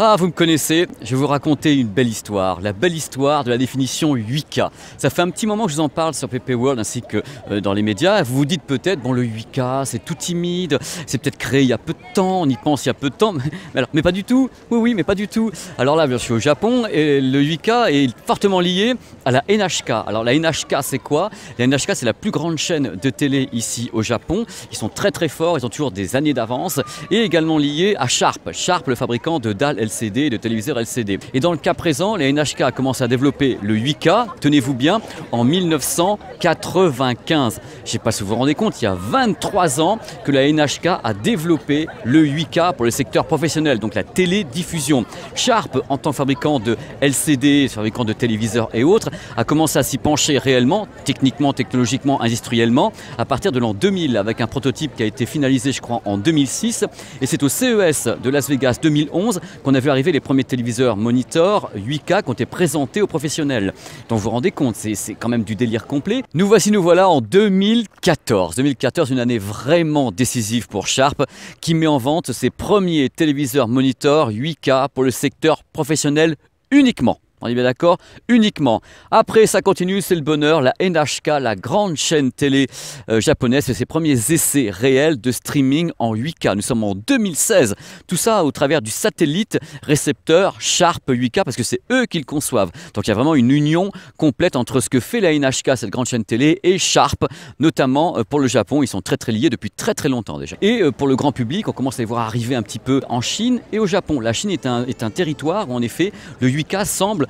Ah, vous me connaissez, je vais vous raconter une belle histoire, la belle histoire de la définition 8K. Ça fait un petit moment que je vous en parle sur PP World ainsi que dans les médias. Vous vous dites peut-être, bon, le 8K, c'est tout timide, c'est peut-être créé il y a peu de temps, on y pense il y a peu de temps, mais pas du tout. Oui, mais pas du tout. Alors là, je suis au Japon et le 8K est fortement lié à la NHK. Alors la NHK, c'est quoi? La NHK, c'est la plus grande chaîne de télé ici au Japon. Ils sont très très forts, ils ont toujours des années d'avance et également lié à Sharp. Sharp, le fabricant de dalles LCD et de téléviseurs LCD. Et dans le cas présent, la NHK a commencé à développer le 8K, tenez-vous bien, en 1995. Je ne sais pas si vous vous rendez compte, il y a 23 ans que la NHK a développé le 8K pour le secteur professionnel, donc la télédiffusion. Sharp, en tant que fabricant de LCD, fabricant de téléviseurs et autres, a commencé à s'y pencher réellement, techniquement, technologiquement, industriellement, à partir de l'an 2000, avec un prototype qui a été finalisé, je crois, en 2006. Et c'est au CES de Las Vegas 2011 qu'on a vu arriver les premiers téléviseurs monitor 8K qui ont été présentés aux professionnels. Donc vous vous rendez compte, c'est quand même du délire complet. Nous voilà en 2014. 2014, une année vraiment décisive pour Sharp qui met en vente ses premiers téléviseurs monitor 8K pour le secteur professionnel uniquement. On est bien d'accord? Uniquement. Après, ça continue, c'est le bonheur. La NHK, la grande chaîne télé japonaise, fait ses premiers essais réels de streaming en 8K. Nous sommes en 2016. Tout ça au travers du satellite récepteur Sharp 8K, parce que c'est eux qui le conçoivent. Donc il y a vraiment une union complète entre ce que fait la NHK, cette grande chaîne télé, et Sharp, notamment pour le Japon. Ils sont très très liés depuis très très longtemps déjà. Et pour le grand public, on commence à les voir arriver un petit peu en Chine et au Japon. La Chine est un territoire où en effet le 8K semble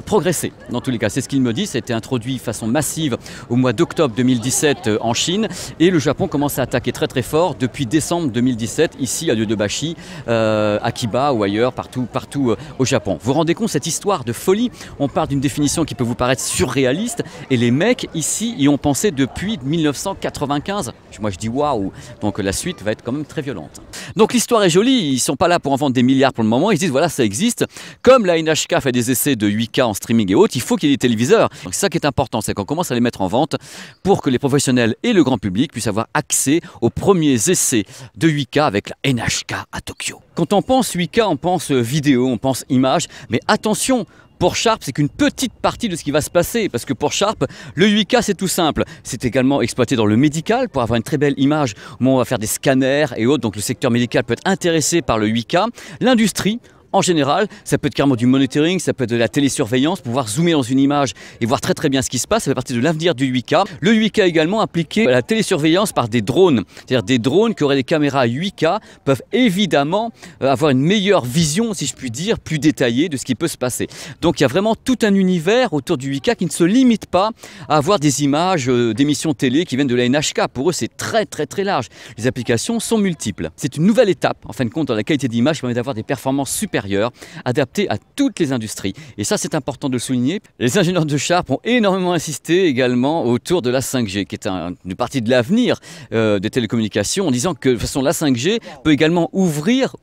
progresser. Dans tous les cas, c'est ce qu'il me dit. Ça a été introduit de façon massive au mois d'octobre 2017 en Chine et le Japon commence à attaquer très très fort depuis décembre 2017 ici à Yodobashi, Akiba ou ailleurs, partout au Japon. Vous vous rendez compte, cette histoire de folie? On parle d'une définition qui peut vous paraître surréaliste et les mecs ici y ont pensé depuis 1995. Moi je dis waouh. Donc la suite va être quand même très violente. Donc l'histoire est jolie, ils ne sont pas là pour en vendre des milliards pour le moment, ils se disent voilà, ça existe. Comme la NHK fait des essais de 8K en streaming et autres, il faut qu'il y ait des téléviseurs. Donc c'est ça qui est important, c'est qu'on commence à les mettre en vente pour que les professionnels et le grand public puissent avoir accès aux premiers essais de 8K avec la NHK à Tokyo. Quand on pense 8K, on pense vidéo, on pense image, mais attention, pour Sharp, c'est qu'une petite partie de ce qui va se passer, parce que pour Sharp, le 8K c'est tout simple. C'est également exploité dans le médical pour avoir une très belle image où on va faire des scanners et autres, donc le secteur médical peut être intéressé par le 8K. L'industrie, en général, ça peut être carrément du monitoring, ça peut être de la télésurveillance pour pouvoir zoomer dans une image et voir très très bien ce qui se passe. Ça fait partie de l'avenir du 8K. Le 8K également appliqué à la télésurveillance par des drones. C'est-à-dire des drones qui auraient des caméras 8K peuvent évidemment avoir une meilleure vision, si je puis dire, plus détaillée de ce qui peut se passer. Donc il y a vraiment tout un univers autour du 8K qui ne se limite pas à avoir des images d'émissions télé qui viennent de la NHK. Pour eux, c'est très très très large. Les applications sont multiples. C'est une nouvelle étape, en fin de compte, dans la qualité d'image qui permet d'avoir des performances supérieures adapté à toutes les industries. Et ça, c'est important de le souligner. Les ingénieurs de Sharp ont énormément insisté également autour de la 5G, qui est une partie de l'avenir des télécommunications, en disant que de toute façon, la 5G peut également ouvrir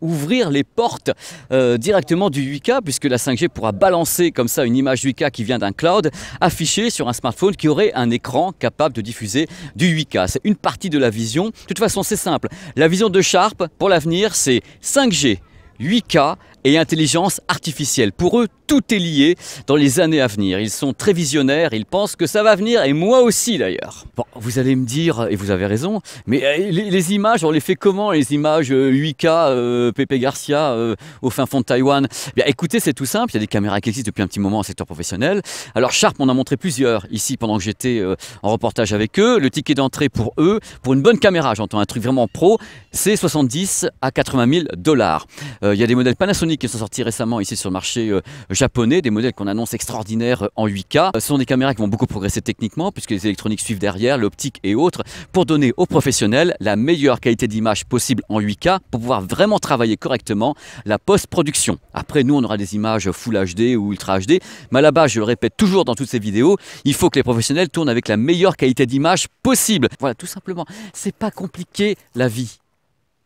les portes directement du 8K, puisque la 5G pourra balancer comme ça une image 8K qui vient d'un cloud, affichée sur un smartphone qui aurait un écran capable de diffuser du 8K. C'est une partie de la vision. De toute façon, c'est simple. La vision de Sharp pour l'avenir, c'est 5G, 8K et intelligence artificielle. Pour eux, tout est lié dans les années à venir. Ils sont très visionnaires, ils pensent que ça va venir, et moi aussi d'ailleurs. Bon, vous allez me dire, et vous avez raison, mais les images, on les fait comment, les images 8K, Pepe Garcia, au fin fond de Taïwan? Bien écoutez, c'est tout simple, il y a des caméras qui existent depuis un petit moment en secteur professionnel. Alors Sharp, on a montré plusieurs ici pendant que j'étais en reportage avec eux. Le ticket d'entrée pour eux, pour une bonne caméra, j'entends un truc vraiment pro, c'est 70 à 80 000 $. Il y a des modèles Panasonic qui sont sortis récemment ici sur le marché japonais, des modèles qu'on annonce extraordinaires en 8K. Ce sont des caméras qui vont beaucoup progresser techniquement puisque les électroniques suivent derrière, l'optique et autres, pour donner aux professionnels la meilleure qualité d'image possible en 8K pour pouvoir vraiment travailler correctement la post-production. Après, nous, on aura des images Full HD ou Ultra HD, mais à la base, je le répète toujours dans toutes ces vidéos, il faut que les professionnels tournent avec la meilleure qualité d'image possible. Voilà, tout simplement. C'est pas compliqué, la vie.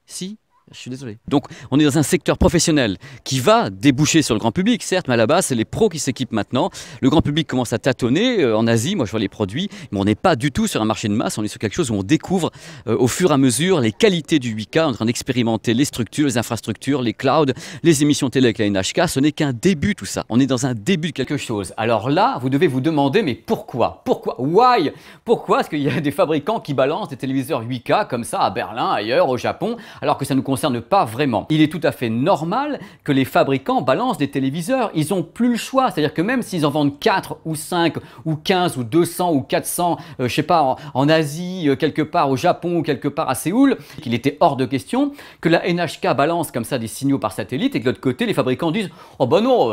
Si ? Je suis désolé. Donc, on est dans un secteur professionnel qui va déboucher sur le grand public, certes, mais à la base, c'est les pros qui s'équipent maintenant. Le grand public commence à tâtonner. En Asie, moi, je vois les produits, mais on n'est pas du tout sur un marché de masse. On est sur quelque chose où on découvre au fur et à mesure les qualités du 8K. On est en train d'expérimenter les structures, les infrastructures, les clouds, les émissions télé avec la NHK. Ce n'est qu'un début, tout ça. On est dans un début de quelque chose. Alors là, vous devez vous demander, mais pourquoi? Pourquoi? Why? Pourquoi est-ce qu'il y a des fabricants qui balancent des téléviseurs 8K comme ça à Berlin, ailleurs, au Japon, alors que ça nous concerne pas vraiment. Il est tout à fait normal que les fabricants balancent des téléviseurs. Ils n'ont plus le choix. C'est-à-dire que même s'ils en vendent 4 ou 5 ou 15 ou 200 ou 400, je sais pas, en Asie, quelque part au Japon ou quelque part à Séoul, qu'il était hors de question que la NHK balance comme ça des signaux par satellite et que de l'autre côté, les fabricants disent « Oh ben non,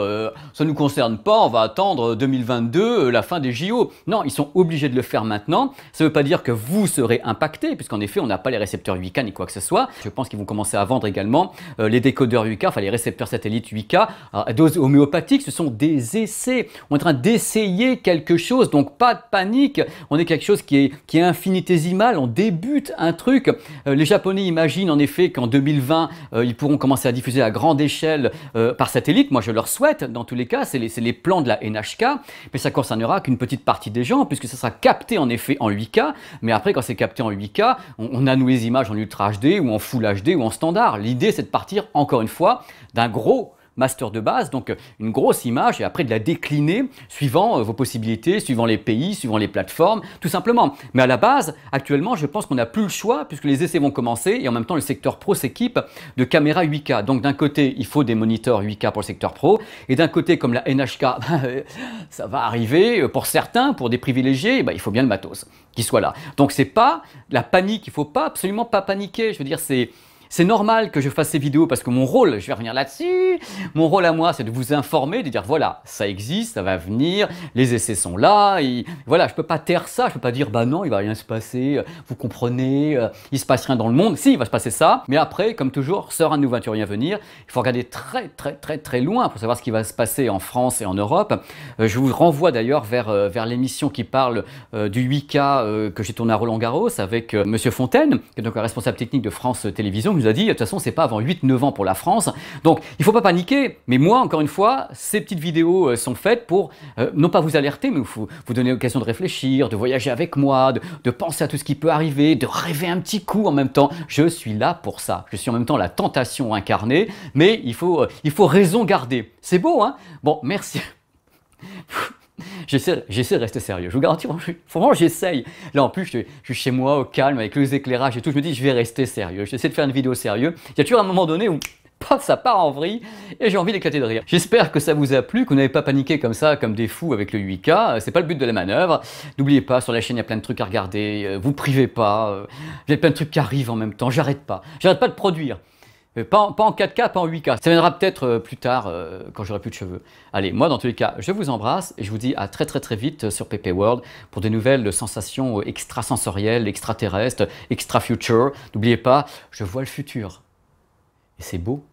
ça ne nous concerne pas, on va attendre 2022, la fin des JO. » Non, ils sont obligés de le faire maintenant. Ça ne veut pas dire que vous serez impacté, puisqu'en effet, on n'a pas les récepteurs 8K ni quoi que ce soit. Je pense qu'ils vont commencer à vendre également les décodeurs 8K, enfin les récepteurs satellites 8K à dose homéopathique. Ce sont des essais. On est en train d'essayer quelque chose, donc pas de panique. On est quelque chose qui est infinitésimal. On débute un truc. Les Japonais imaginent en effet qu'en 2020, ils pourront commencer à diffuser à grande échelle par satellite. Moi, je leur souhaite. Dans tous les cas, c'est les plans de la NHK, mais ça concernera qu'une petite partie des gens, puisque ça sera capté en effet en 8K. Mais après, quand c'est capté en 8K, on a nous les images en Ultra HD ou en Full HD ou en standard. L'idée, c'est de partir, encore une fois, d'un gros master de base, donc une grosse image, et après de la décliner suivant vos possibilités, suivant les pays, suivant les plateformes, tout simplement. Mais à la base, actuellement, je pense qu'on n'a plus le choix, puisque les essais vont commencer, et en même temps, le secteur pro s'équipe de caméras 8K. Donc d'un côté, il faut des moniteurs 8K pour le secteur pro, et d'un côté, comme la NHK, ça va arriver, pour certains, pour des privilégiés, il faut bien le matos qui soit là. Donc c'est pas la panique, il ne faut pas, absolument pas paniquer, je veux dire, c'est normal que je fasse ces vidéos parce que mon rôle, je vais revenir là-dessus, mon rôle à moi, c'est de vous informer, de dire voilà, ça existe, ça va venir, les essais sont là, et voilà, je ne peux pas taire ça, je ne peux pas dire bah non, il ne va rien se passer, vous comprenez, il ne se passe rien dans le monde. Si, il va se passer ça, mais après, comme toujours, sort un nouveau aventurien venir, il faut regarder très loin pour savoir ce qui va se passer en France et en Europe. Je vous renvoie d'ailleurs vers l'émission qui parle du 8K que j'ai tourné à Roland-Garros avec Monsieur Fontaine, qui est donc un responsable technique de France Télévisions, nous a dit de toute façon c'est pas avant 8-9 ans pour la France, donc il faut pas paniquer. Mais moi encore une fois, ces petites vidéos sont faites pour non pas vous alerter, mais vous donner l'occasion de réfléchir, de voyager avec moi, de penser à tout ce qui peut arriver, de rêver un petit coup en même temps. Je suis là pour ça, je suis en même temps la tentation incarnée, mais il faut raison garder. C'est beau, hein? Bon, merci. J'essaie de rester sérieux, je vous garantis, vraiment j'essaye. Là en plus je suis chez moi au calme avec les éclairages et tout, je me dis je vais rester sérieux, j'essaie de faire une vidéo sérieuse. Il y a toujours un moment donné où paf, ça part en vrille et j'ai envie d'éclater de rire. J'espère que ça vous a plu, que vous n'avez pas paniqué comme ça, comme des fous avec le 8K, c'est pas le but de la manœuvre. N'oubliez pas, sur la chaîne il y a plein de trucs à regarder, vous privez pas, il y a plein de trucs qui arrivent en même temps, j'arrête pas de produire. Pas en 4K, pas en 8K. Ça viendra peut-être plus tard, quand j'aurai plus de cheveux. Allez, moi dans tous les cas, je vous embrasse et je vous dis à très vite sur PP World pour de nouvelles sensations extrasensorielles, extraterrestres, extra-future. N'oubliez pas, je vois le futur. Et c'est beau.